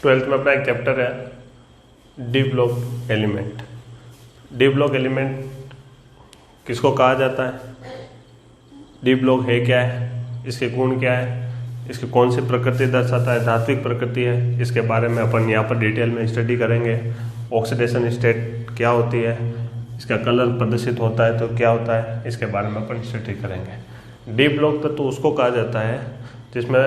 Twelfth में अपना एक चैप्टर है D block element. D block element किसको कहा जाता है, डी ब्लॉक है क्या है, इसके गुण क्या है, इसकी कौन सी प्रकृति दर्शाता है, धात्विक प्रकृति है, इसके बारे में अपन यहाँ पर डिटेल में स्टडी करेंगे। ऑक्सीडेशन स्टेट क्या होती है, इसका कलर प्रदर्शित होता है तो क्या होता है, इसके बारे में अपन स्टडी करेंगे। डी ब्लॉक तत्व उसको कहा जाता है जिसमें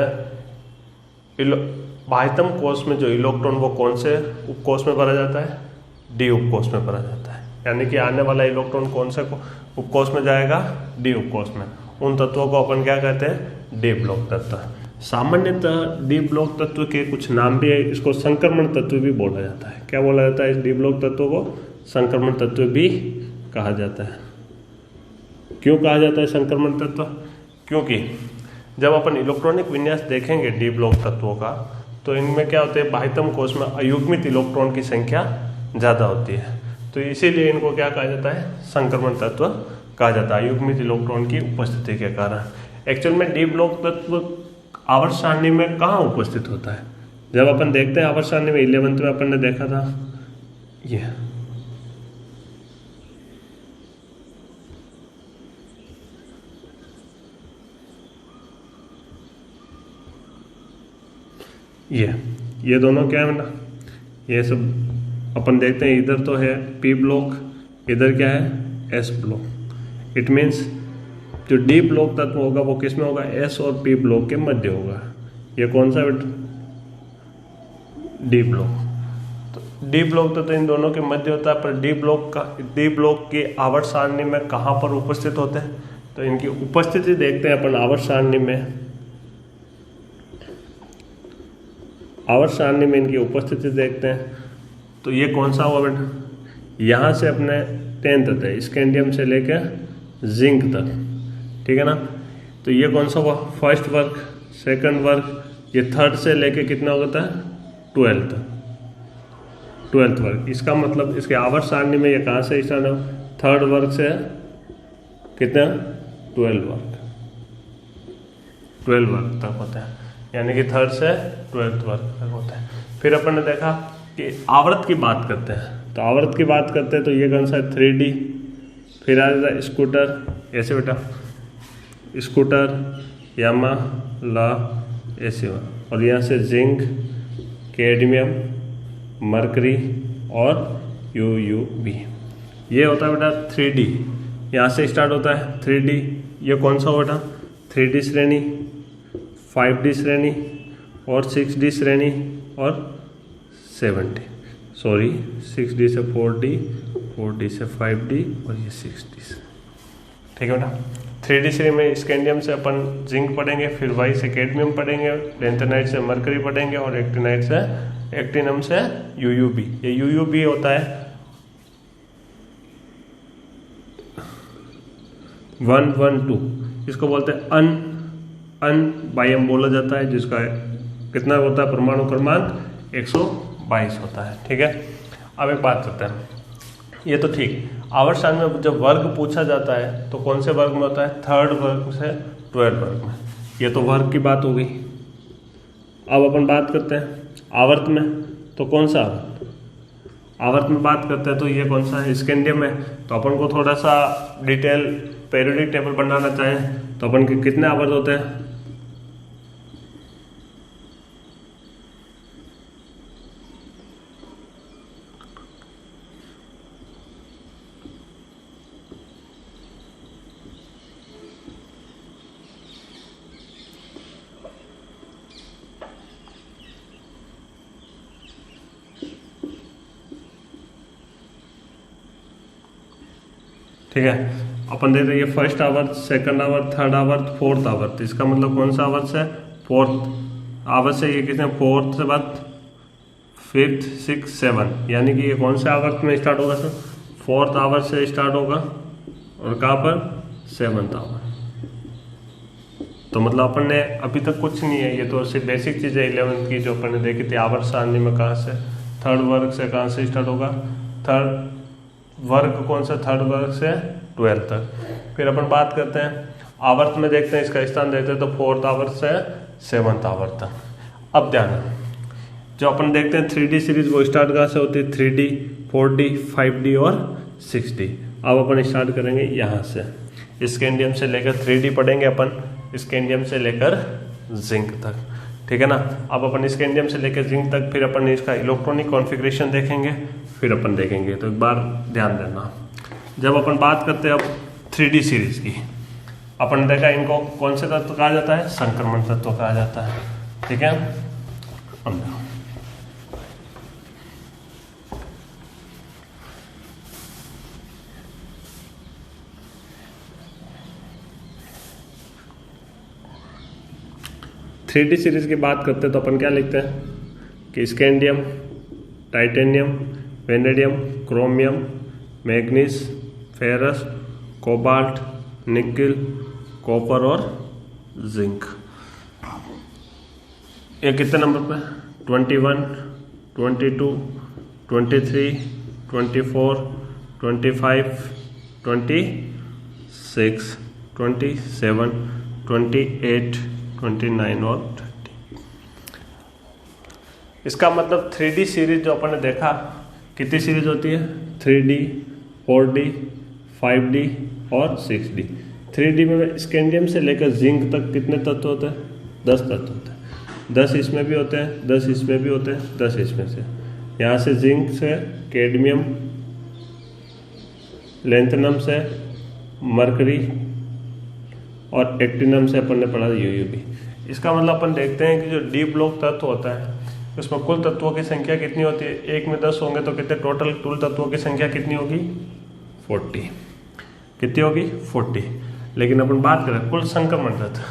बाह्यतम कोश में जो इलेक्ट्रॉन वो कौन से उपकोश में भरा जाता है, डी उपकोश में भरा जाता है। यानी कि आने वाला इलेक्ट्रॉन कौन से उपकोश में जाएगा, डी उपकोश में। उन तत्वों को अपन क्या कहते हैं, डी ब्लॉक तत्व। सामान्यतः डी ब्लॉक तत्व के कुछ नाम भी है, इसको संक्रमण तत्व भी बोला जाता है। क्या बोला जाता है, इस डी ब्लॉक तत्व को संक्रमण तत्व भी कहा जाता है। क्यों कहा जाता है संक्रमण तत्व, क्योंकि जब अपन इलेक्ट्रॉनिक विन्यास देखेंगे डी ब्लॉक तत्वों का तो इनमें क्या होते हैं, बाह्यतम कोश में अयुग्मित इलेक्ट्रॉन की संख्या ज़्यादा होती है, तो इसीलिए इनको क्या कहा जाता है, संक्रमण तत्व कहा जाता है, अयुग्मित इलेक्ट्रॉन की उपस्थिति के कारण। एक्चुअल में डी ब्लॉक तत्व आवर्त सारणी में कहाँ उपस्थित होता है, जब अपन देखते हैं आवर्त सारणी में 11th में अपन ने देखा था ये दोनों क्या है ना, ये सब अपन देखते हैं। इधर तो है पी ब्लॉक, इधर क्या है एस ब्लॉक। इट मीन्स जो डी ब्लॉक तत्व होगा वो किस में होगा, एस और पी ब्लॉक के मध्य होगा। ये कौन सा डी ब्लॉक, तो डी ब्लॉक तत्व इन दोनों के मध्य होता है। पर डी ब्लॉक की आवर्त सारणी में कहाँ पर उपस्थित होते हैं, तो इनकी उपस्थिति देखते हैं अपन आवर्त सारणी में। आवर्त सारणी में इनकी उपस्थिति देखते हैं तो ये कौन सा हुआ बेटा, यहाँ से अपने 10 तक है, स्कैंडियम से लेकर जिंक तक, ठीक है ना। तो ये कौन सा हुआ, फर्स्ट वर्ग, सेकंड वर्ग, ये थर्ड से लेके कितना होता है 12th वर्ग। इसका मतलब इसके आवर्त सारणी में ये कहाँ से स्टार्ट हो, थर्ड वर्ग से कितना 12 वर्ग तक होता है, यानी कि थर्ड से 12th वर्ग तक होता है। फिर अपन ने देखा कि आवर्त की बात करते हैं, तो आवर्त की बात करते हैं तो ये कौन सा है 3D। फिर आ जाता है स्कूटर, ऐसे बेटा स्कूटर, यामा, ला, ऐसे। और यहाँ से जिंक, कैडमियम, मरकरी और UUB। ये होता है बेटा 3D, यहाँ से स्टार्ट होता है 3D। ये कौन सा बेटा 3D श्रेणी, 5D श्रेणी और 6D श्रेणी और 7D, 6D से 4D, 4D से 5D और ये 6D से, ठीक है बेटा। 3D श्रेणी में स्कैंडियम से अपन जिंक पढ़ेंगे, फिर वाई से कैडमियम पढ़ेंगे, लेंथेनाइट से मरकरी पढ़ेंगे और एक्टिनम से UUB। ये UUB होता है 112, इसको बोलते हैं अन बायम बोला जाता है, जिसका कितना होता है परमाणु क्रमांक 122 होता है, ठीक है। अब एक बात करते हैं, ये तो ठीक, आवर्त सारणी में जब वर्ग पूछा जाता है तो कौन से वर्ग में होता है, थर्ड वर्ग से 12 वर्ग में। ये तो वर्ग की बात हो गई। अब अपन बात करते हैं आवर्त में, तो कौन सा आवर्त में बात करते हैं तो ये कौन सा है, स्कैंडियम है। तो अपन को थोड़ा सा डिटेल पीरियोडिक टेबल बनाना चाहें तो अपन के कितने आवर्त होते हैं, ठीक है। अपन देखते हैं ये फर्स्ट आवर्त, सेकंड आवर्त, थर्ड आवर्त, फोर्थ आवर्त। इसका मतलब कौन सा आवर्त से, फोर्थ आवर्त से। ये कितने, फोर्थ से बाद फिफ्थ, 6, 7, यानी कि ये कौन से आवर्त में स्टार्ट होगा सर, फोर्थ आवर्त से स्टार्ट होगा और कहाँ पर 7th आवर्त। तो मतलब अपन ने अभी तक कुछ नहीं है, ये तो सिर्फ बेसिक चीज़ है 11th की जो अपन ने देखी थी। आवर्त सारणी में कहाँ से, थर्ड वर्ग से कहाँ से स्टार्ट होगा, थर्ड वर्ग कौन सा, थर्ड वर्ग से 12th तक। फिर अपन बात करते हैं आवर्त में, देखते हैं इसका स्थान देखते हैं तो फोर्थ आवर्त से 7th आवर्त तक। अब ध्यान, जो अपन देखते हैं 3D सीरीज वो स्टार्ट कहाँ से होती है, 3D, 4D, 5D और 6D। अब अपन स्टार्ट करेंगे यहाँ से, स्कैंडियम से लेकर 3D पढ़ेंगे अपन, स्कैंडियम से लेकर जिंक तक, ठीक है ना। अब अपन स्कैंडियम से लेकर जिंक तक, फिर अपन इसका इलेक्ट्रॉनिक कॉन्फ़िगरेशन देखेंगे, फिर अपन देखेंगे। तो एक बार ध्यान देना, जब अपन बात करते हैं अब 3D सीरीज की, अपन देखा इनको कौन से तत्व कहा जाता है, संक्रमण तत्व कहा जाता है, ठीक है। अब 3D सीरीज की बात करते हैं तो अपन क्या लिखते हैं कि scandium, titanium, vanadium, chromium, manganese, ferrous, cobalt, nickel, copper और जिंक। ये कितने नंबर पे, 21, 22, 23, 24, 25, 26, 27, 28, 29 और 30। इसका मतलब 3D सीरीज जो अपन ने देखा, कितनी सीरीज होती है, 3D, 4D, 5D और 6D। 3D में स्कैंडियम से लेकर जिंक तक कितने तत्व होते हैं, 10 तत्व होते हैं। 10 इसमें भी होते हैं, 10 इसमें भी होते हैं, 10 इसमें से। यहाँ से जिंक से कैडमियम, लैंथेनम से मरकरी और एक्टिनम से अपन ने पढ़ा यूयूबी। इसका मतलब अपन देखते हैं कि जो डी ब्लॉक तत्व होता है उसमें कुल तत्वों की संख्या कितनी होती है, एक में 10 होंगे तो कितने टोटल कुल तत्वों की संख्या कितनी होगी, 40। कितनी होगी, 40। लेकिन अपन बात करें कुल संक्रमण तत्व,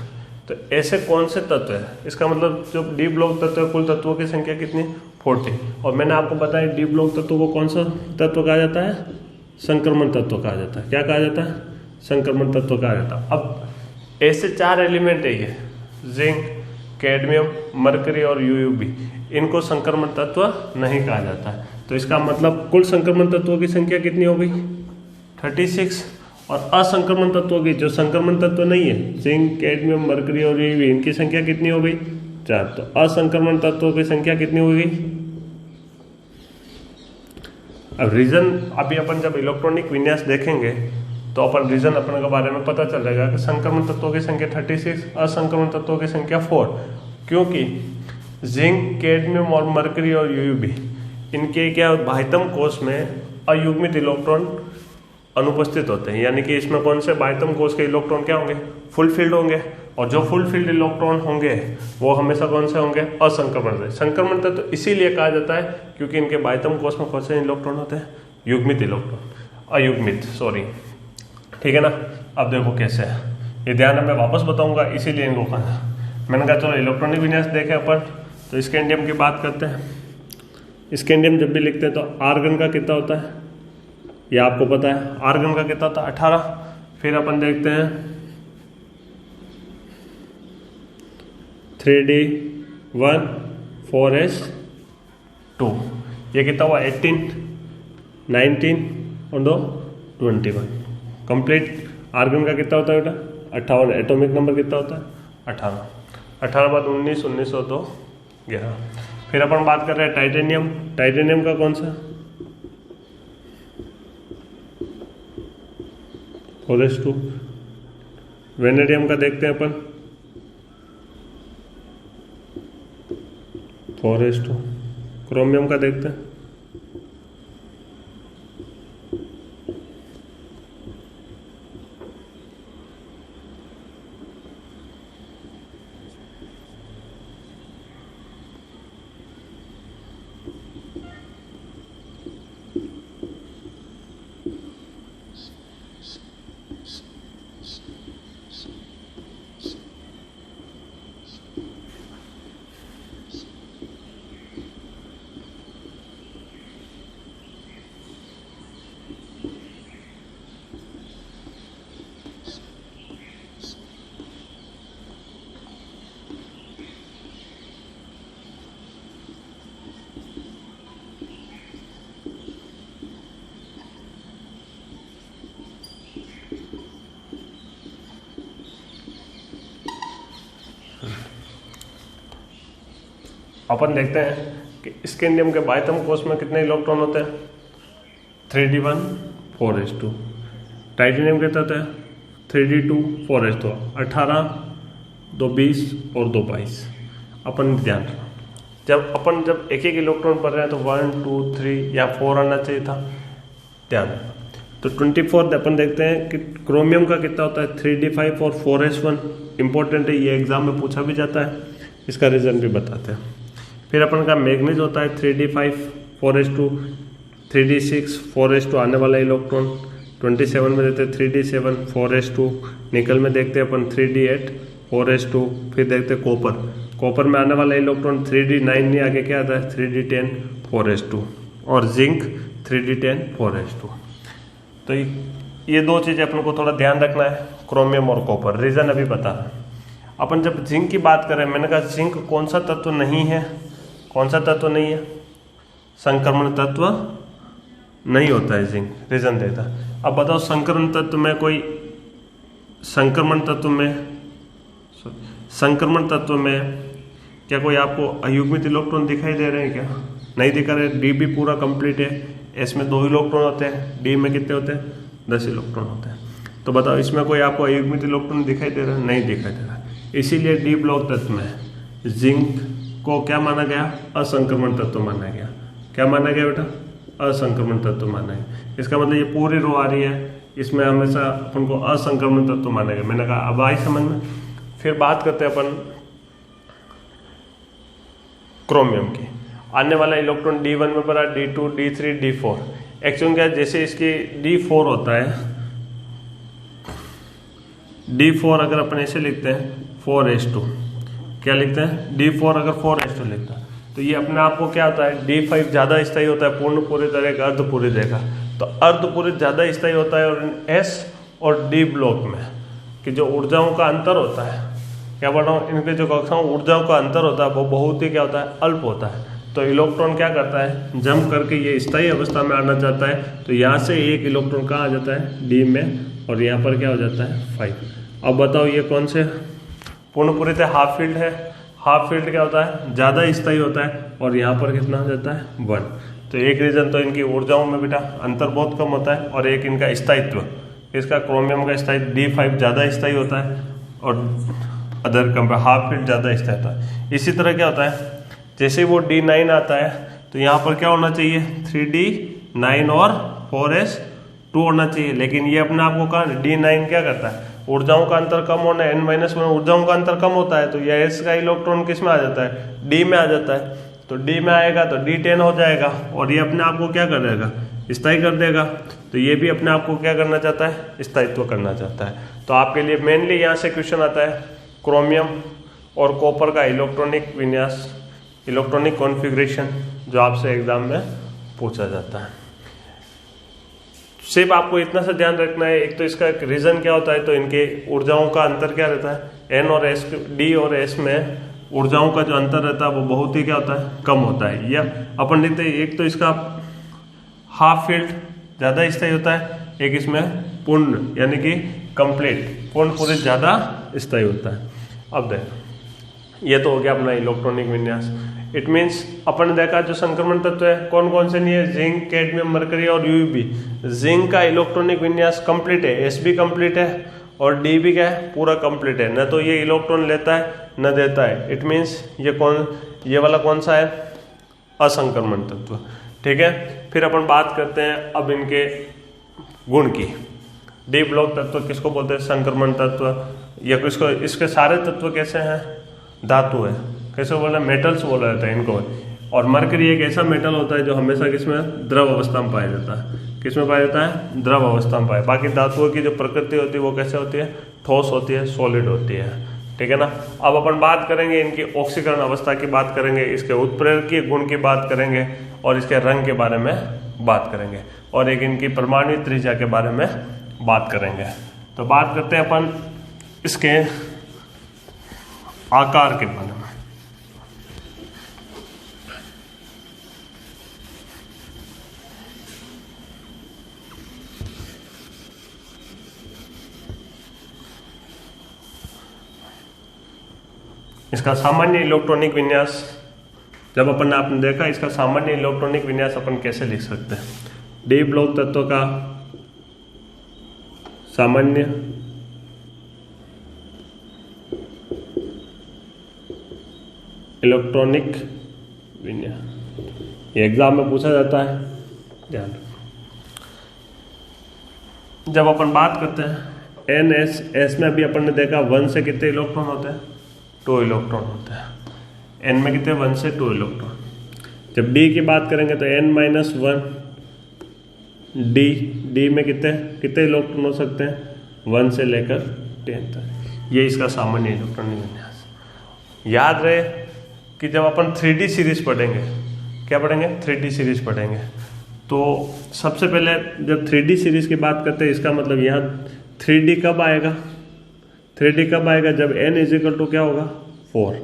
तो ऐसे कौन से तत्व है, इसका मतलब जो डी ब्लॉक तत्व है कुल तत्वों की संख्या कितनी, 40। और मैंने आपको बताया डी ब्लॉक तत्व को कौन सा तत्व कहा जाता है, संक्रमण तत्व कहा जाता है। क्या कहा जाता है, संक्रमण तत्व कहा जाता है। अब ऐसे 4 एलिमेंट है ये, जिंक, कैडमियम, मरकरी और यूयूबी, इनको संक्रमण तत्व नहीं कहा जाता है। तो इसका मतलब कुल संक्रमण तत्वों की संख्या कितनी हो गई, 36। और असंक्रमण तत्वों की, जो संक्रमण तत्व नहीं है, जिंक, कैडमियम, मरकरी और यूयूबी, इनकी संख्या कितनी हो गई, 4। तो असंक्रमण तत्वों की संख्या कितनी हो गई। अब रीजन, अभी अपन जब इलेक्ट्रॉनिक विन्यास देखेंगे तो अपन रीजन अपन के बारे में पता चल जाएगा कि संक्रमण तत्वों की संख्या 36, असंक्रमण तत्वों की संख्या 4, क्योंकि जिंक, कैडमियम और मरकरी और यूयूबी, इनके क्या बाह्यतम कोश में अयुग्मित इलेक्ट्रॉन अनुपस्थित होते हैं। यानी कि इसमें कौन से बाह्यतम कोश के इलेक्ट्रॉन क्या होंगे, फुल फील्ड होंगे, और जो फुल फील्ड इलेक्ट्रॉन होंगे वो हमेशा कौन से होंगे, असंक्रमण। संक्रमण तत्व इसीलिए कहा जाता है क्योंकि इनके बाह्यतम कोश में कौन से इलेक्ट्रॉन होते हैं, युग्मित इलेक्ट्रॉन, अयुग्मित, सॉरी, ठीक है ना। अब देखो कैसे है, ये ध्यान मैं वापस बताऊंगा, इसीलिए इनको कहा। मैंने कहा चलो इलेक्ट्रॉनिक विन्यास देखें अपन, तो स्कैंडियम की बात करते हैं। स्कैंडियम जब भी लिखते हैं तो आर्गन का कितना होता है, ये आपको पता है, आर्गन का कितना होता है, 18। फिर अपन देखते हैं 3D1 4S2, ये कितना हुआ, 18, 19 और 2 21। कंप्लीट। आर्गन का कितना होता है बेटा, 58। एटॉमिक नंबर कितना होता है, 18। 18 बाद 19, 19 और 2 11। फिर अपन बात कर रहे हैं टाइटेनियम। टाइटेनियम का कौन सा, 4S2। वेनेडियम का देखते हैं अपन, 4S2। क्रोमियम का देखते हैं, अपन देखते हैं कि स्कैंडियम के बायतम कोष में कितने इलेक्ट्रॉन होते हैं? 3d1 4s2। टाइटेनियम के तहत है 3d2 4s2, 18, 2 20 और 2 22। अपन ध्यान रखना, जब एक एक इलेक्ट्रॉन पढ़ रहे हैं तो 1 2 3 या 4 आना चाहिए था, ध्यान रखना। तो 24 अपन देखते हैं कि क्रोमियम का कितना होता है? 3d5 और 4s1। इंपॉर्टेंट है, ये एग्जाम में पूछा भी जाता है, इसका रीजन भी बताते हैं। फिर अपन का मैग्नीज होता है 3d5 4s2, 3d6 4s2 आने वाला इलेक्ट्रॉन। 27 में देते हैं 3d7 4s2। निकल में देखते हैं अपन 3d8 4s2। फिर देखते हैं कॉपर में आने वाला इलेक्ट्रॉन 3d9 नहीं, आगे क्या आता है 3d10 4s2। और जिंक 3d10 4s2। तो ये दो चीज़ें अपन को थोड़ा ध्यान रखना है, क्रोमियम और कॉपर। रीजन अभी बता। अपन जब जिंक की बात करें, मैंने कहा जिंक कौन सा तत्व नहीं है? कौन सा तत्व नहीं है? संक्रमण तत्व नहीं होता है जिंक। रीजन देता। अब बताओ संक्रमण तत्व में क्या कोई आपको अयुग्मित इलेक्ट्रॉन दिखाई दे रहे हैं क्या? नहीं दिखा रहे। डी भी पूरा कंप्लीट है, एस में 2 इलेक्ट्रॉन होते हैं, डी में कितने होते हैं? 10 इलेक्ट्रॉन होते हैं। तो बताओ इसमें कोई आपको अयुग्मित इलेक्ट्रॉन दिखाई दे रहा है? नहीं दिखाई दे रहा। इसीलिए डी ब्लॉक तत्व में जिंक को क्या माना गया? असंक्रमण तत्व माना गया। क्या माना गया बेटा? असंक्रमण तत्व माना गया। इसका मतलब ये पूरी रो आ रही है, इसमें हमेशा अपन को असंक्रमण तत्व माना गया। मैंने कहा अब आई समझ में। फिर बात करते हैं अपन क्रोमियम की। आने वाला इलेक्ट्रॉन D1 में पड़ा, D2 D3 D4। एक्चुअली क्या, जैसे इसकी D4 होता है, D4 अगर अपन ऐसे लिखते हैं 4s2, क्या लिखते हैं? D4 अगर 4s2 लिखता है तो ये अपने आप को क्या होता है? D5 ज़्यादा स्थायी होता है पूर्ण पूरी तरह का, अर्ध पूरी तरह का। तो अर्ध पूरी ज़्यादा स्थायी होता है। और S और D ब्लॉक में कि जो ऊर्जाओं का अंतर होता है, क्या बोल रहा हूँ, इनके जो कक्षाओं ऊर्जाओं का अंतर होता है वो बहुत ही क्या होता है? अल्प होता है। तो इलेक्ट्रॉन क्या करता है? जंप करके ये स्थायी अवस्था में आना चाहता है, तो यहाँ से एक इलेक्ट्रॉन कहाँ आ जाता है? डी में, और यहाँ पर क्या हो जाता है? 5। अब बताओ ये कौन से पूर्ण पूरी तरह हाफ फील्ड है? हाफ फील्ड क्या होता है? ज़्यादा स्थायी होता है। और यहाँ पर कितना हो जाता है? 1। तो एक रीजन तो इनकी ऊर्जाओं में बेटा अंतर बहुत कम होता है, और एक इनका स्थायित्व, इसका क्रोमियम का स्थायित्व D5 ज़्यादा स्थायी होता है और अदर कम हाफ फील्ड ज़्यादा स्थायी होता है। इसी तरह क्या होता है, जैसे वो D9 आता है तो यहाँ पर क्या होना चाहिए? 3D9 और 4s2 होना चाहिए। लेकिन ये अपने आप को कहाँ D9 क्या करता है? ऊर्जाओं का अंतर कम होना है, n-1 ऊर्जाओं का अंतर कम होता है, तो यह S का इलेक्ट्रॉन किस में आ जाता है? D में आ जाता है। तो D में आएगा तो D10 हो जाएगा, और ये अपने आप को क्या कर देगा? स्थायी कर देगा। तो ये भी अपने आप को क्या करना चाहता है? स्थायित्व करना चाहता है। तो आपके लिए मेनली यहाँ से क्वेश्चन आता है क्रोमियम और कॉपर का इलेक्ट्रॉनिक विन्यास, इलेक्ट्रॉनिक कॉन्फ़िगरेशन, जो आपसे एग्जाम में पूछा जाता है। सिर्फ आपको इतना सा ध्यान रखना है, एक तो इसका रीजन क्या होता है, तो इनके ऊर्जाओं का अंतर क्या रहता है? N और S, D और S में ऊर्जाओं का जो अंतर रहता है वो बहुत ही क्या होता है? कम होता है। या अपन देखते हैं, एक तो इसका हाफ फील्ड ज़्यादा स्थायी होता है, एक इसमें पूर्ण यानी कि कंप्लीट पूर्ण पूरी ज़्यादा स्थायी होता है। अब देख, ये तो हो गया अपना इलेक्ट्रॉनिक विन्यास। इट मीन्स अपन ने देखा जो संक्रमण तत्व है कौन कौन से नहीं है? जिंक, कैडमियम, मरकरी और यूबी। जिंक का इलेक्ट्रॉनिक विन्यास कंप्लीट है, एस भी कंप्लीट है और डी भी क्या है? पूरा कंप्लीट है। न तो ये इलेक्ट्रॉन लेता है न देता है। इट मीन्स ये वाला कौन सा है? असंक्रमण तत्व। ठीक है। फिर अपन बात करते हैं अब इनके गुण की। डी ब्लॉक तत्व किसको बोलते हैं? संक्रमण तत्व। या किसको? इसके सारे तत्व कैसे हैं? धातु है। कैसे बोला? मेटल्स बोला जाता है इनको। और मरकरी एक ऐसा मेटल होता है जो हमेशा किसमें? द्रव अवस्था में पाया जाता है। किसमें पाया जाता है? द्रव अवस्था में पाया। बाकी धातुओं की जो प्रकृति होती है वो कैसे होती है? ठोस होती है, सॉलिड होती है। ठीक है ना। अब अपन बात करेंगे इनकी ऑक्सीकरण अवस्था की बात करेंगे, इसके उत्प्रेरकीय गुण की बात करेंगे और इसके रंग के बारे में बात करेंगे और एक इनकी परमाणु त्रिज्या के बारे में बात करेंगे। तो बात करते हैं अपन इसके आकार के बारे में। इसका सामान्य इलेक्ट्रॉनिक विन्यास जब अपन आपने देखा इसका सामान्य इलेक्ट्रॉनिक विन्यास अपन कैसे लिख सकते हैं, डी ब्लॉक तत्व का सामान्य इलेक्ट्रॉनिक विन्यास, ये एग्जाम में पूछा जाता है, ध्यान रखो। जब अपन बात करते हैं एन एस में अभी अपन ने देखा 1 से कितने इलेक्ट्रॉन होते हैं, 2 इलेक्ट्रॉन होते हैं। एन में कितने, 1 से 2 इलेक्ट्रॉन। जब डी की बात करेंगे तो n-1 डी में कितने इलेक्ट्रॉन हो सकते हैं, 1 से लेकर 10 तक। ये इसका सामान्य इलेक्ट्रॉनिक विन्यास। याद रहे कि जब अपन 3D सीरीज पढ़ेंगे, क्या पढ़ेंगे, 3D सीरीज पढ़ेंगे, तो सबसे पहले जब 3D सीरीज की बात करते हैं, इसका मतलब यहाँ 3D कब आएगा, 3D कब आएगा, जब n इजिकल टू क्या होगा, 4,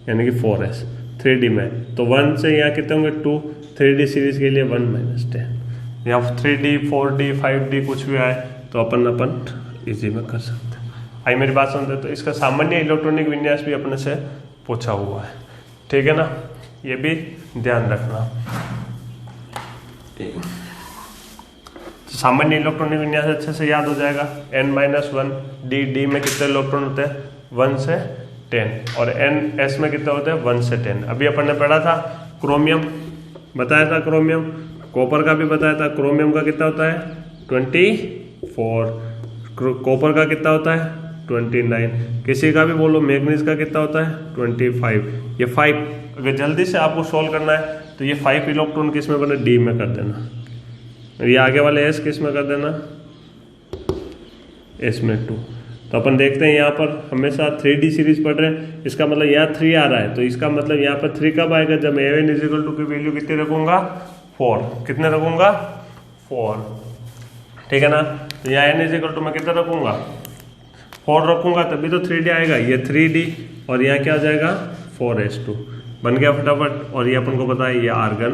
यानी कि 4s 3D में। तो 1 से यहाँ कितने होंगे, 2, 3D सीरीज के लिए 1-10। यहाँ 3D 4D 5D कुछ भी आए तो अपन इजी में कर सकते हैं। आई मेरी बात समझते, तो इसका सामान्य इलेक्ट्रॉनिक विन्यास भी अपने से पूछा हुआ है, ठीक है ना, ये भी ध्यान रखना। सामान्य इलेक्ट्रॉनिक विन्यास अच्छे से याद हो जाएगा। n-1 डी में कितने इलेक्ट्रॉन होते हैं, 1 से 10, और n-s में कितने होते हैं, 1 से 10। अभी अपन ने पढ़ा था क्रोमियम, बताया था क्रोमियम, कॉपर का भी बताया था। क्रोमियम का कितना होता है, 24, कॉपर का कितना होता है, 29, किसी का भी बोलो, मैग्नीज का कितना होता है, 25। ये 5 अगर जल्दी से आपको सोल्व करना है तो ये 5 इलेक्ट्रॉन किस में बने, डी में कर देना, ये आगे वाले एस किस में कर देना, एस में 2। तो अपन देखते हैं यहाँ पर हमेशा 3D सीरीज पढ़ रहे हैं, इसका मतलब यहाँ 3 आ रहा है, तो इसका मतलब यहाँ पर 3 कब आएगा, जब An इजिकल टू की वैल्यू कितनी रखूंगा, 4, कितने रखूंगा, 4, ठीक है ना। तो यहाँ n इजिकल टू मैं कितना रखूंगा, 4 रखूंगा, तभी तो 3D आएगा। ये 3D और यहाँ क्या हो जाएगा, 4s2 बन गया फटाफट। और ये अपन को पता है ये आर्गन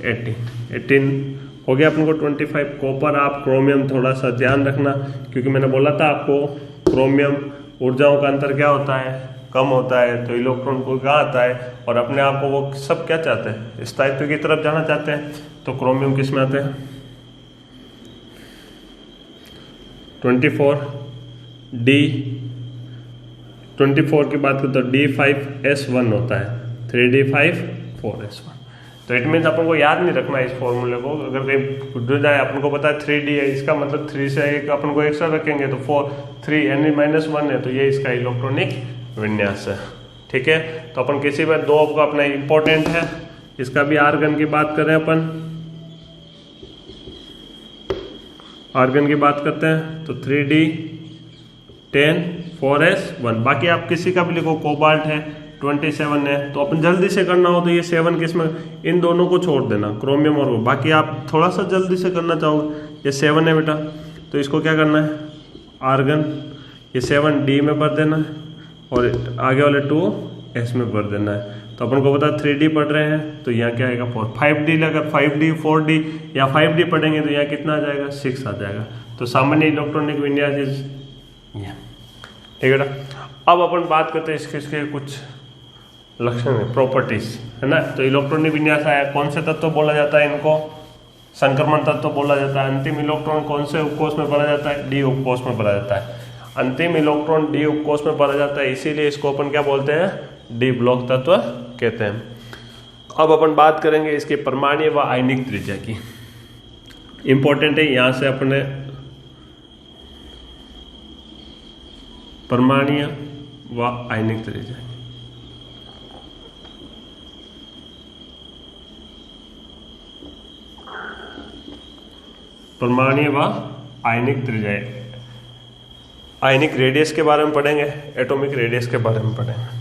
18 हो गया अपन को 25। कॉपर आप क्रोमियम थोड़ा सा ध्यान रखना, क्योंकि मैंने बोला था आपको क्रोमियम ऊर्जाओं का अंतर क्या होता है, कम होता है, तो इलेक्ट्रॉन को कहाँ आता है, और अपने आप को वो सब क्या चाहते हैं, स्थायित्व की तरफ जाना चाहते हैं। तो क्रोमियम किस में आते हैं, 24 की बात करें तो D5S1 होता है, 3D5 4S1। तो इट मीन्स अपन को याद नहीं रखना इस फॉर्मूले को, अगर कहीं भूल जाए, अपन को पता है 3D है, इसका मतलब 3 से एक अपन को एक्स्ट्रा रखेंगे तो 3 n-1 है, तो ये इसका इलेक्ट्रॉनिक विन्यास है, ठीक है। तो अपन किसी बार 2 का अपना इंपॉर्टेंट है, इसका भी आर्गन की बात करें, अपन आर्गन की बात करते हैं तो 3D10 4s1। बाकी आप किसी का भी लिखो, कोबाल्ट है 27 है, तो अपन जल्दी से करना हो तो ये 7 किसमें, इन दोनों को छोड़ देना, क्रोमियम और वो। बाकी आप थोड़ा सा जल्दी से करना चाहोगे, ये 7 है बेटा, तो इसको क्या करना है, आर्गन ये 7 डी में भर देना है, और आगे वाले 2 एस में भर देना है। तो अपन को पता 3D पढ़ रहे हैं, तो यहाँ क्या आएगा 4। 5D अगर 5D 4D या 5D पढ़ेंगे तो यहाँ कितना आ जाएगा, 6 आ जाएगा। तो सामान्य इलेक्ट्रॉनिक विन्यास इज, ठीक है ना। अब अपन बात करते हैं इसके कुछ लक्षण है, प्रॉपर्टीज है ना। तो इलेक्ट्रॉनिक विन्यास आया, कौन से तत्व बोला जाता है इनको, संक्रमण तत्व बोला जाता है। अंतिम इलेक्ट्रॉन कौन से उपकोष में पढ़ा जाता है, डी उपकोष में पढ़ा जाता है। अंतिम इलेक्ट्रॉन डी उपकोष में पढ़ा जाता है, इसीलिए इसको अपन क्या बोलते हैं, डी ब्लॉक तत्व कहते हैं। अब अपन बात करेंगे इसके परमाणु व आयनिक त्रिज्या की, इंपॉर्टेंट है। यहां से अपने परमाणु व आयनिक त्रिज्या, परमाणु व आयनिक त्रिज्या, आयनिक रेडियस के बारे में पढ़ेंगे, एटॉमिक रेडियस के बारे में पढ़ेंगे।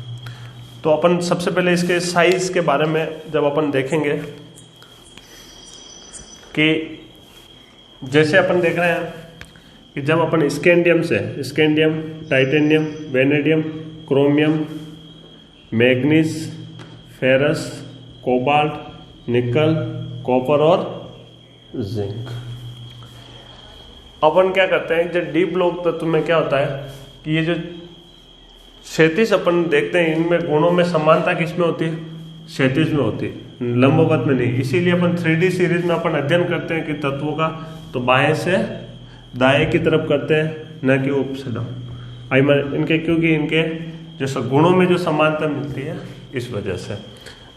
तो अपन सबसे पहले इसके साइज के बारे में जब अपन देखेंगे कि जैसे अपन देख रहे हैं कि जब अपन स्कैंडियम से, scandium, titanium, vanadium, chromium, manganese, ferrous, cobalt, nickel, copper और जिंक, अपन क्या करते हैं, जब डी ब्लॉक तत्व में क्या होता है कि ये जो 36 अपन देखते हैं, इनमें गुणों में समानता किसमें होती है, क्षैतिज में होती है, लंबवत में नहीं। इसीलिए अपन 3D सीरीज में अपन अध्ययन करते हैं कि तत्वों का तो बाएं से दाएं की तरफ करते हैं, न कि ऊपर से डाउन। इनके क्योंकि इनके जो गुणों में जो समानता मिलती है इस वजह से।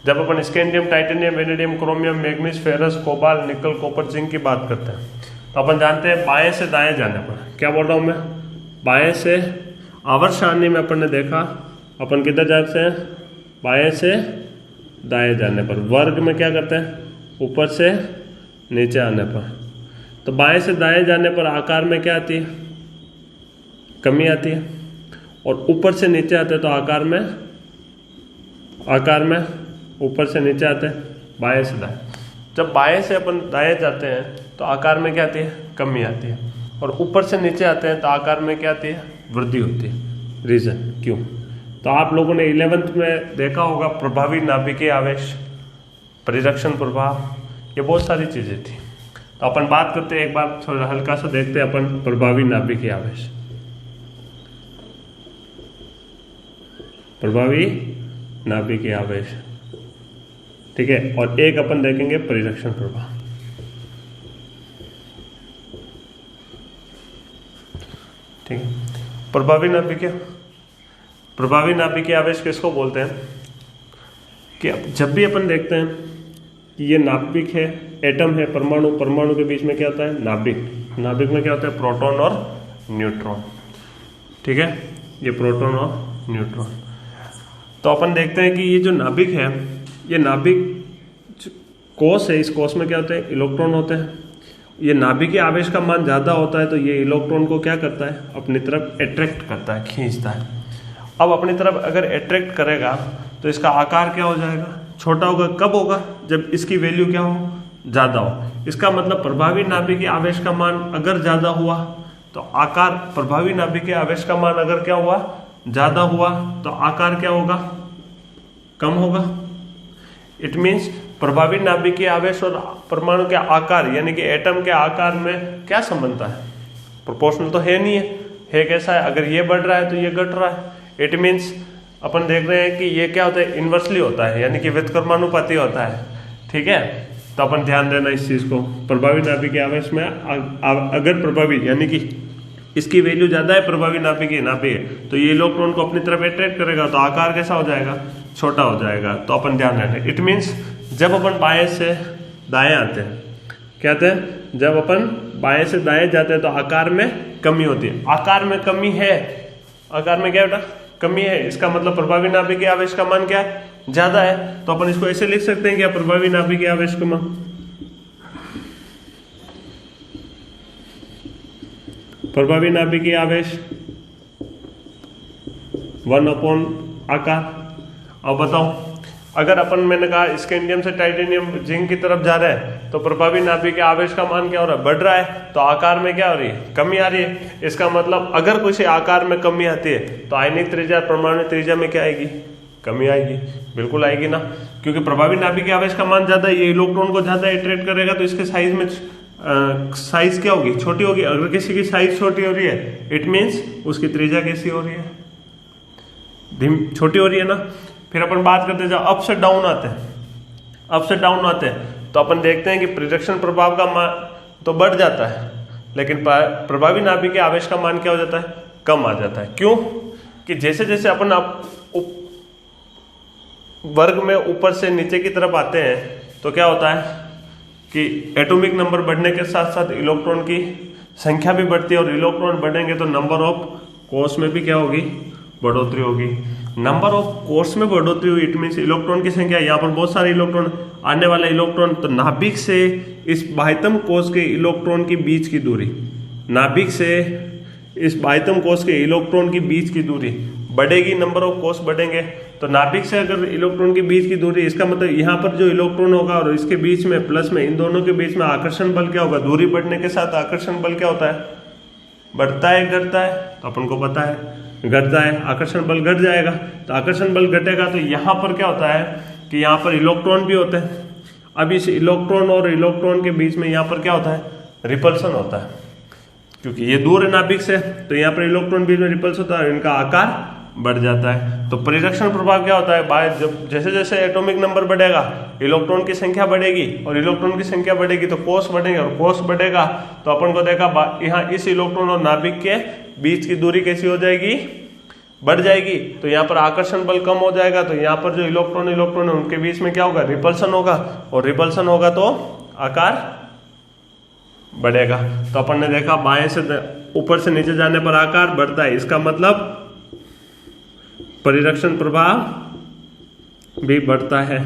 जब अपन scandium, titanium, vanadium, chromium, manganese, ferrous, cobalt, nickel, copper, zinc की बात करते हैं तो अपन जानते हैं बाएं से दाएं जाने पर, क्या बोल रहा हूं मैं, बाएं से आवर्त सारणी में अपन ने देखा अपन किधर जाते हैं, बाएं से दाएं जाने पर। वर्ग में क्या करते हैं, ऊपर से नीचे आने पर। तो बाएं से दाएं जाने पर आकार में क्या आती है, कमी आती है, और ऊपर से नीचे आते हैं तो आकार में ऊपर से नीचे आते हैं, बाएं से दाएं। जब बाएं से अपन दाएं जाते हैं तो आकार में क्या आती है, कमी आती है, और ऊपर से नीचे आते हैं तो आकार में क्या आती है, वृद्धि होती है। रीजन क्यों, तो आप लोगों ने 11th में देखा होगा प्रभावी नाभिकीय आवेश, परिरक्षण प्रभाव, ये बहुत सारी चीजें थी। तो अपन बात करते हैं, एक बार थोड़ा हल्का सा देखते हैं अपन प्रभावी नाभिकीय आवेश। प्रभावी नाभिकीय आवेश, ठीक है, और एक अपन देखेंगे परिरक्षण प्रभाव। ठीक है, प्रभावी नाभिकीय आवेश किसको बोलते हैं कि जब भी अपन देखते हैं कि ये नाभिक है, एटम है, परमाणु के बीच में क्या होता है, नाभिक में क्या होता है, प्रोटॉन और न्यूट्रॉन। ठीक है, ये प्रोटॉन और न्यूट्रॉन। तो अपन देखते हैं कि ये जो नाभिक है, ये नाभिक कोष है, इस कोष में क्या होते हैं, इलेक्ट्रॉन होते हैं। ये नाभिकीय आवेश का मान ज्यादा होता है तो ये इलेक्ट्रॉन को क्या करता है, अपनी तरफ अट्रैक्ट करता है, खींचता है। अब अपनी तरफ अगर अट्रैक्ट करेगा तो इसका आकार क्या हो जाएगा, छोटा होगा। कब होगा, जब इसकी वैल्यू क्या हो, ज्यादा हो। इसका मतलब प्रभावी नाभिकीय आवेश का मान अगर ज्यादा हुआ तो आकार, प्रभावी नाभिकीय आवेश का मान अगर क्या हुआ, ज्यादा हुआ, तो आकार क्या होगा, कम होगा। इट मीन्स प्रभावी नाभिकीय आवेश और परमाणु के आकार यानी कि एटम के आकार में क्या संबंधता है, प्रोपोर्शनल तो है नहीं है कैसा है, अगर ये बढ़ रहा है तो ये घट रहा है। इट मीन्स अपन देख रहे हैं कि ये क्या होता है, इन्वर्सली होता है, यानी कि व्युत्क्रमानुपाती होता है। ठीक है, तो अपन ध्यान देना इस चीज को। प्रभावी नाभिकीय आवेश में अगर प्रभावी यानी कि इसकी वैल्यू ज्यादा है, प्रभावी नाभिकीय नाभिक, तो ये इलेक्ट्रॉन को अपनी तरफ अट्रैक्ट करेगा तो आकार कैसा हो जाएगा, छोटा हो जाएगा। तो अपन ध्यान रखें। इट मीन्स जब अपन बाएं से दाएं आते हैं, क्या आते हैं, जब अपन बाएं से दाएं जाते हैं तो आकार में कमी होती है। आकार में कमी है, आकार में क्या बेटा, कमी है। इसका मतलब प्रभावी नाभिकीय आवेश का मान क्या है, ज्यादा है। तो अपन इसको ऐसे लिख सकते हैं क्या, प्रभावी नाभिकीय आवेश का मान, प्रभावी नाभिकीय आवेश 1 आकार। अब बताओ, अगर अपन मैंने कहा स्कैंडियम से टाइटेनियम, जिंक की तरफ जा रहे हैं तो प्रभावी नाभिकीय आवेश का मान क्या हो रहा है, बढ़ रहा है, तो आकार में क्या हो रही है, कमी आ रही है। इसका मतलब अगर किसी आकार में कमी आती है तो आयनिक त्रिज्या, परमाणु त्रिज्या में क्या आएगी, कमी आएगी। बिल्कुल आएगी ना, क्योंकि प्रभावी नाभिकीय आवेश का मान ज्यादा है, ये इलेक्ट्रॉन को ज्यादा अट्रैक्ट करेगा तो इसके साइज में साइज क्या होगी, छोटी होगी। अगर किसी की साइज छोटी हो रही है इट मीन्स उसकी त्रिज्या कैसी हो रही है, छोटी हो रही है ना। फिर अपन बात करते हैं जब अप से डाउन आते हैं, अप से डाउन आते हैं तो अपन देखते हैं कि परिरक्षण प्रभाव का मान तो बढ़ जाता है, लेकिन प्रभावी नाभिकीय आवेश का मान क्या हो जाता है, कम आ जाता है। क्यों कि जैसे जैसे अपन वर्ग में ऊपर से नीचे की तरफ आते हैं तो क्या होता है कि एटॉमिक नंबर बढ़ने के साथ साथ इलेक्ट्रॉन की संख्या भी बढ़ती है, और इलेक्ट्रॉन बढ़ेंगे तो नंबर ऑफ कोर्स में भी क्या होगी, बढ़ोतरी होगी। नंबर ऑफ कोर्स में बढ़ोतरी हुई इट मीन्स इलेक्ट्रॉन की संख्या, यहाँ पर बहुत सारे इलेक्ट्रॉन, आने वाला इलेक्ट्रॉन, तो नाभिक से इस बाह्यतम कोश के इलेक्ट्रॉन की बीच की दूरी, नाभिक से इस बाह्यतम कोश के इलेक्ट्रॉन की बीच की दूरी बढ़ेगी, नंबर ऑफ कोश बढ़ेंगे। तो नाभिक से अगर इलेक्ट्रॉन के बीच की दूरी, इसका मतलब यहाँ पर जो इलेक्ट्रॉन होगा और इसके बीच में प्लस में, इन दोनों के बीच में आकर्षण बल क्या होगा, दूरी बढ़ने के साथ आकर्षण बल क्या होता है, बढ़ता है घटता है, तो अपन को पता है घटता है, आकर्षण बल घट जाएगा। तो आकर्षण बल घटेगा तो यहाँ पर क्या होता है कि यहाँ पर इलेक्ट्रॉन भी होते हैं। अब इस इलेक्ट्रॉन और इलेक्ट्रॉन के बीच में यहाँ पर क्या होता है, रिपल्सन होता है, क्योंकि ये दूर है नाभिक से, तो यहाँ पर इलेक्ट्रॉन बीच में रिपल्स होता है, इनका आकार बढ़ जाता है। तो परिरक्षण प्रभाव क्या होता है, जब जैसे जैसे एटॉमिक नंबर बढ़ेगा इलेक्ट्रॉन की संख्या बढ़ेगी, और इलेक्ट्रॉन की संख्या बढ़ेगी तो कोष बढ़ेगा, और कोष बढ़ेगा तो अपन को देखा यहाँ इस इलेक्ट्रॉन और नाभिक के बीच की दूरी कैसी हो जाएगी, बढ़ जाएगी। तो यहाँ पर आकर्षण बल कम हो जाएगा, तो यहाँ पर जो इलेक्ट्रॉन है उनके बीच में क्या होगा, रिपल्सन होगा, और रिपल्सन होगा तो आकार बढ़ेगा। तो अपन ने देखा बाएं से ऊपर से नीचे जाने पर आकार बढ़ता है, इसका मतलब परिरक्षण प्रभाव भी बढ़ता है।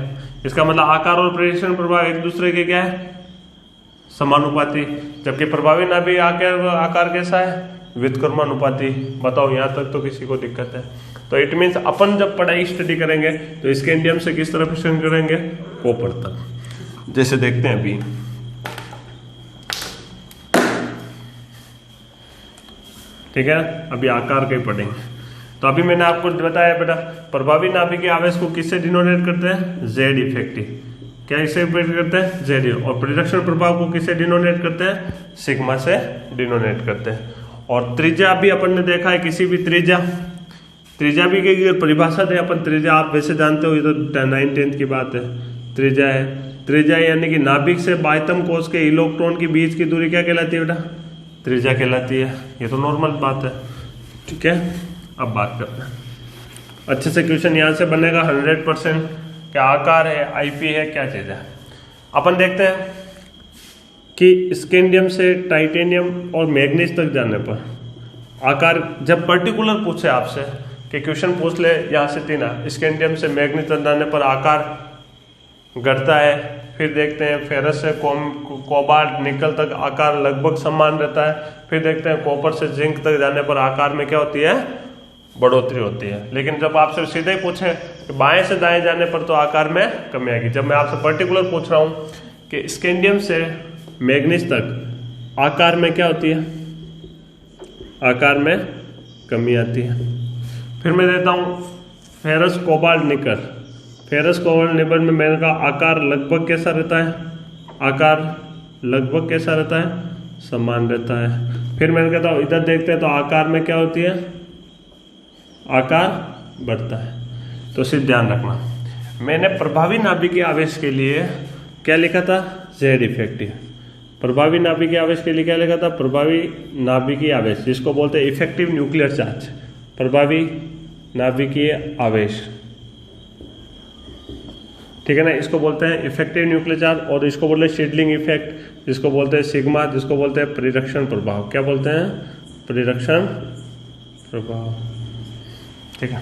इसका मतलब आकार और परिरक्षण प्रभाव एक दूसरे के क्या है, समानुपाती। जबकि प्रभावी नाभिक आकार कैसा है, व्युत्क्रमानुपाती। बताओ यहाँ तक तो किसी को दिक्कत है? तो इट मीन्स अपन जब पढ़ाई स्टडी करेंगे तो स्कैंडियम से किस तरफ स्टडी करेंगे, कॉपर तक। जैसे देखते हैं अभी ठीक है, अभी आकार के पढ़ेंगे। तो अभी मैंने आपको बताया बेटा, प्रभावी नाभिक के आवेश को किससे डिनोटेट करते हैं, जेड इफेक्टिव। क्या इसे करते हैं, जेड। और परिरक्षण प्रभाव को किससे डिनोटेट करते हैं, सिग्मा से डिनोटेट करते हैं। और त्रिज्या भी अपन ने देखा है, किसी भी त्रिज्या भी की परिभाषा है अपन, त्रिज्या आप वैसे जानते हो, ये तो 9-10 की बात है। त्रिज्या है, त्रिज्या यानी कि नाभिक से बाह्यतम कोष के इलेक्ट्रॉन के बीच की दूरी क्या कहलाती है बेटा, त्रिज्या कहलाती है। ये तो नॉर्मल बात है, ठीक है। अब बात करते हैं अच्छे से, क्वेश्चन यहाँ से बनेगा 100%। क्या आकार है, आईपी है, क्या चीज है। अपन देखते हैं कि स्कैंडियम से टाइटेनियम और मैग्नीज तक जाने पर आकार, जब पर्टिकुलर पूछे आपसे कि क्वेश्चन पूछ ले यहाँ से 3 स्कैंडियम से मैग्नीज तक जाने पर आकार घटता है। फिर देखते हैं फेरस से कोबाल्ट निकल तक आकार लगभग समान रहता है। फिर देखते हैं कॉपर से जिंक तक जाने पर आकार में क्या होती है, बढ़ोतरी होती है। लेकिन जब आपसे सीधे पूछे कि बाएं से दाएं जाने पर तो आकार में कमी आएगी। जब मैं आपसे पर्टिकुलर पूछ रहा हूँ कि स्कैंडियम से मैग्नीज तक आकार में क्या होती है, आकार में कमी आती है। फिर मैं देता हूँ फेरस कोबाल्ट निकल। फेरस कोबाल्ट निकल में मैंने कहा आकार लगभग कैसा रहता है, आकार लगभग कैसा रहता है, समान रहता है। फिर मैंने कहता हूँ इधर देखते हैं तो आकार में क्या होती है, आकार बढ़ता है। तो सिर्फ ध्यान रखना, मैंने प्रभावी नाभिकीय आवेश के लिए क्या लिखा था, जेड इफेक्टिव। प्रभावी नाभिकीय आवेश के लिए क्या लिखा था, प्रभावी नाभिकीय आवेश, जिसको बोलते हैं इफेक्टिव न्यूक्लियर चार्ज। प्रभावी नाभिकीय आवेश, ठीक है ना, इसको बोलते हैं इफेक्टिव न्यूक्लियर चार्ज। और इसको बोलते हैं शील्डिंग इफेक्ट, जिसको बोलते हैं सिग्मा, जिसको बोलते हैं परिरक्षण प्रभाव। क्या बोलते हैं, परिरक्षण प्रभाव, ठीक है।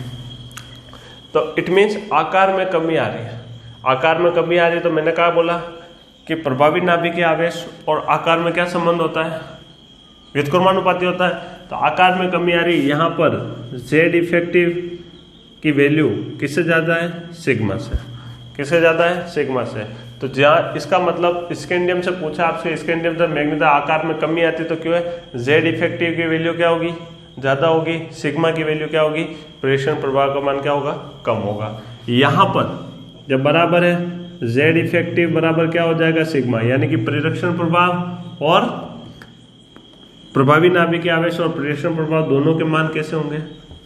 तो इट मीन्स आकार में कमी आ रही है, आकार में कमी आ रही है। तो मैंने कहा बोला कि प्रभावी नाभिकीय आवेश और आकार में क्या संबंध होता है, व्युत्क्रमानुपाती होता है। तो आकार में कमी आ रही, यहाँ पर जेड इफेक्टिव की वैल्यू किससे ज्यादा है, सिग्मा से। किससे ज्यादा है, सिग्मा से। तो जहाँ इसका मतलब स्कैंडियम से पूछा आपसे, स्कैंडियम से मैग्नीज आकार में कमी आती तो क्यों है, जेड इफेक्टिव की वैल्यू क्या होगी, ज्यादा होगी, सिग्मा की वैल्यू क्या होगी, परिरक्षण प्रभाव का मान क्या होगा, कम होगा। यहाँ पर जब बराबर है, जेड इफेक्टिव बराबर क्या हो जाएगा, सिग्मा, यानी कि परिरक्षण प्रभाव और प्रभावी नाभिकीय आवेश और परिरक्षण प्रभाव दोनों के मान कैसे होंगे,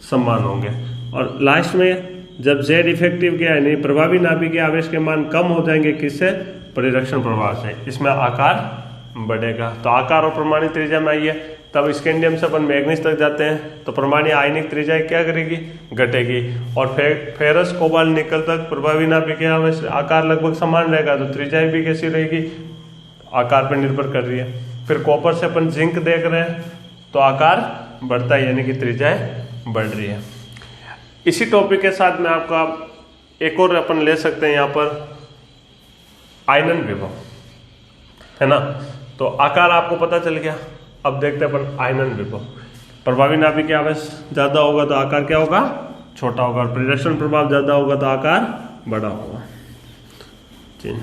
समान होंगे। और लास्ट में जब जेड इफेक्टिव के यानी प्रभावी नाभिकीय आवेश के मान कम हो जाएंगे, किससे, परिरक्षण प्रभाव से, इसमें आकार बढ़ेगा। तो आकार और परमाणु त्रिज्या में आइए, तब स्कैंडियम से अपन मैग्नीज तक जाते हैं तो परमाणु आयनिक त्रिज्या क्या करेगी, घटेगी। और फेरस कोबाल्ट निकल तक प्रभावी नाभिकीय आवेश आकार लगभग समान रहेगा, तो त्रिज्या भी कैसी रहेगी, आकार पर निर्भर कर रही है। फिर कॉपर से अपन जिंक देख रहे हैं तो आकार बढ़ता है, यानी कि त्रिज्या बढ़ रही है। इसी टॉपिक के साथ में आपका एक और अपन ले सकते हैं यहाँ पर आयनन विभव, है ना। तो आकार आपको पता चल गया। अब देखते हैं अपन आयनन विभव। प्रभावी नाभिकीय आवेश ज्यादा होगा तो आकार क्या होगा, छोटा होगा, और परिरक्षण प्रभाव ज्यादा होगा तो आकार बड़ा होगा। जी,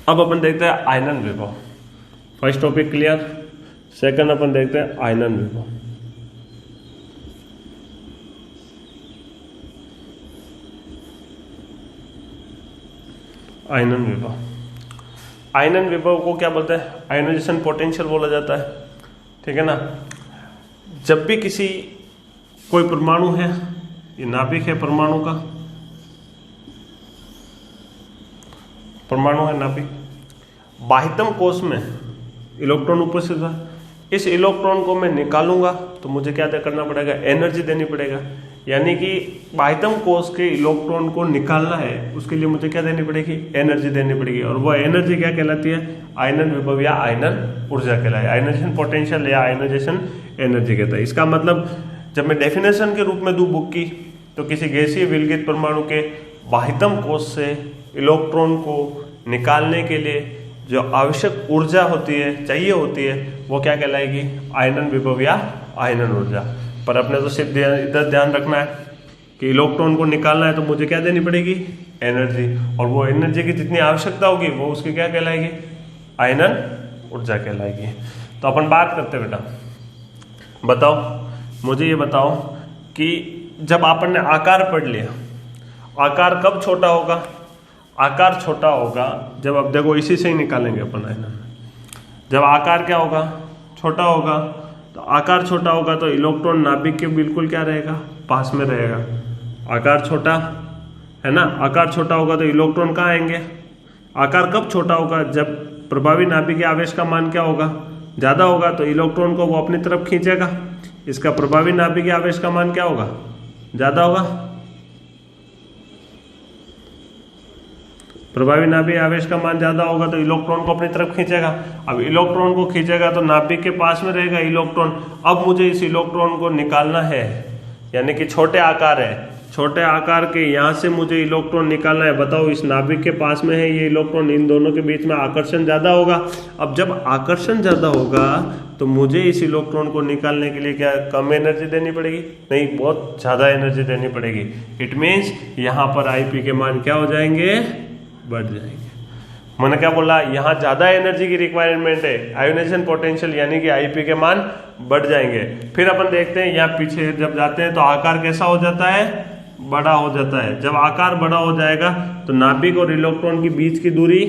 अब अपन देखते हैं आयनन विभव। First topic clear. सेकंड अपन देखते हैं आयनन विभव। आयनन विभव, आयनन विभव को क्या बोलते हैं, आयनाइजेशन पोटेंशियल बोला जाता है, ठीक है ना। जब भी किसी कोई परमाणु है, ये नाभिक है परमाणु का, परमाणु है नाभिक। बाह्यतम कोश में इलेक्ट्रॉन उपस्थित हुआ, इस इलेक्ट्रॉन को मैं निकालूंगा तो मुझे क्या करना पड़ेगा, एनर्जी देनी पड़ेगा। यानी कि बाह्यतम कोश के इलेक्ट्रॉन को निकालना है, उसके लिए मुझे क्या देनी पड़ेगी, एनर्जी देनी पड़ेगी। और वो एनर्जी क्या कहलाती है, आयनन विभव या आयनन ऊर्जा कहलाए, आयनाइजेशन पोटेंशियल या आयनाइजेशन एनर्जी कहता है। इसका मतलब जब मैं डेफिनेशन के रूप में दूं बुक की, तो किसी गैसीय विलगित परमाणु के बाह्यतम कोश से इलेक्ट्रॉन को निकालने के लिए जो आवश्यक ऊर्जा होती है, चाहिए होती है, वो क्या कहलाएगी, आयनन विभव या आयनन ऊर्जा। पर अपने तो सिर्फ इधर ध्यान रखना है कि इलेक्ट्रॉन को निकालना है तो मुझे क्या देनी पड़ेगी, एनर्जी। और वो एनर्जी की जितनी आवश्यकता होगी वो उसकी क्या कहलाएगी, आयनन ऊर्जा कहलाएगी। तो अपन बात करते हैं बेटा, बताओ मुझे ये बताओ कि जब आपन ने आकार पढ़ लिया, आकार कब छोटा होगा, आकार छोटा होगा जब, अब देखो इसी से ही निकालेंगे अपन आयनन। जब आकार क्या होगा, छोटा होगा, तो आकार छोटा होगा तो इलेक्ट्रॉन नाभिक के बिल्कुल क्या रहेगा, पास में रहेगा। आकार छोटा है ना, आकार छोटा होगा तो इलेक्ट्रॉन कहाँ आएंगे। आकार कब छोटा होगा, जब प्रभावी नाभिकीय आवेश का मान क्या होगा, ज्यादा होगा, तो इलेक्ट्रॉन को वो अपनी तरफ खींचेगा। इसका प्रभावी नाभिकीय आवेश का मान क्या होगा, ज्यादा होगा। प्रभावी नाभिक आवेश का मान ज्यादा होगा तो इलेक्ट्रॉन को अपनी तरफ खींचेगा। अब इलेक्ट्रॉन को खींचेगा तो नाभिक के पास में रहेगा इलेक्ट्रॉन। अब मुझे इस इलेक्ट्रॉन को निकालना है, यानी कि छोटे आकार है, छोटे आकार के यहाँ से मुझे इलेक्ट्रॉन निकालना है। बताओ इस नाभिक के पास में है ये इलेक्ट्रॉन, इन दोनों के बीच में आकर्षण ज्यादा होगा। अब जब आकर्षण ज्यादा होगा तो मुझे इस इलेक्ट्रॉन को निकालने के लिए क्या कम एनर्जी देनी पड़ेगी, नहीं, बहुत ज्यादा एनर्जी देनी पड़ेगी। इट मीन्स यहाँ पर आईपी के मान क्या हो जाएंगे, बढ़ जाएंगे। मैंने क्या बोला, यहाँ ज्यादा एनर्जी की रिक्वायरमेंट है, आयोनाइजेशन पोटेंशियल यानी कि आईपी के मान बढ़ जाएंगे। फिर अपन देखते हैं यहाँ पीछे जब जाते हैं तो आकार कैसा हो जाता है, बड़ा हो जाता है। जब आकार बड़ा हो जाएगा तो नाभिक और इलेक्ट्रॉन के बीच की दूरी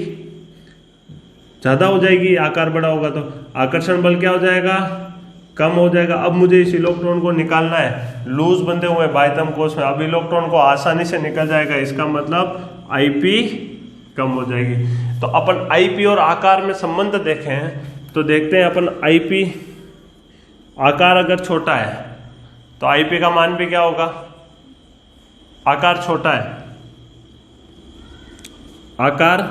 ज्यादा हो जाएगी, आकार बड़ा होगा तो आकर्षण बल क्या हो जाएगा, कम हो जाएगा। अब मुझे इस इलेक्ट्रॉन को निकालना है, लूज बंधे हुए बाह्यतम कोश में, अब इलेक्ट्रॉन को आसानी से निकल जाएगा। इसका मतलब आईपी कम हो जाएगी। तो अपन आईपी और आकार में संबंध देखें तो देखते हैं अपन आईपी, आकार अगर छोटा है तो आईपी का मान भी क्या होगा, आकार छोटा है, आकार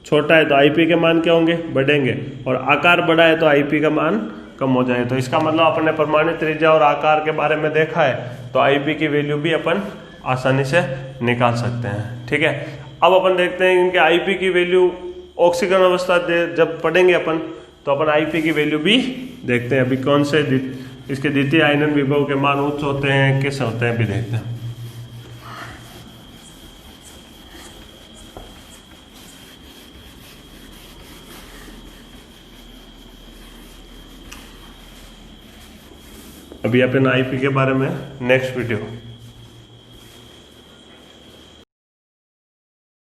छोटा है तो आईपी के मान क्या होंगे, बढ़ेंगे। और आकार बड़ा है तो आईपी का मान कम हो जाए। तो इसका मतलब अपन ने परमाणु त्रिज्या और आकार के बारे में देखा है, तो आईपी की वैल्यू भी अपन आसानी से निकाल सकते हैं। ठीक है, अब अपन देखते हैं इनके आईपी की वैल्यू ऑक्सीकरण अवस्था जब पढ़ेंगे अपन, तो अपन आईपी की वैल्यू भी देखते हैं। अभी कौन से इसके द्वितीय आयनन विभव के मान उच्च होते हैं, कैसे होते हैं, भी देखते हैं। अभी अपन आईपी के बारे में नेक्स्ट वीडियो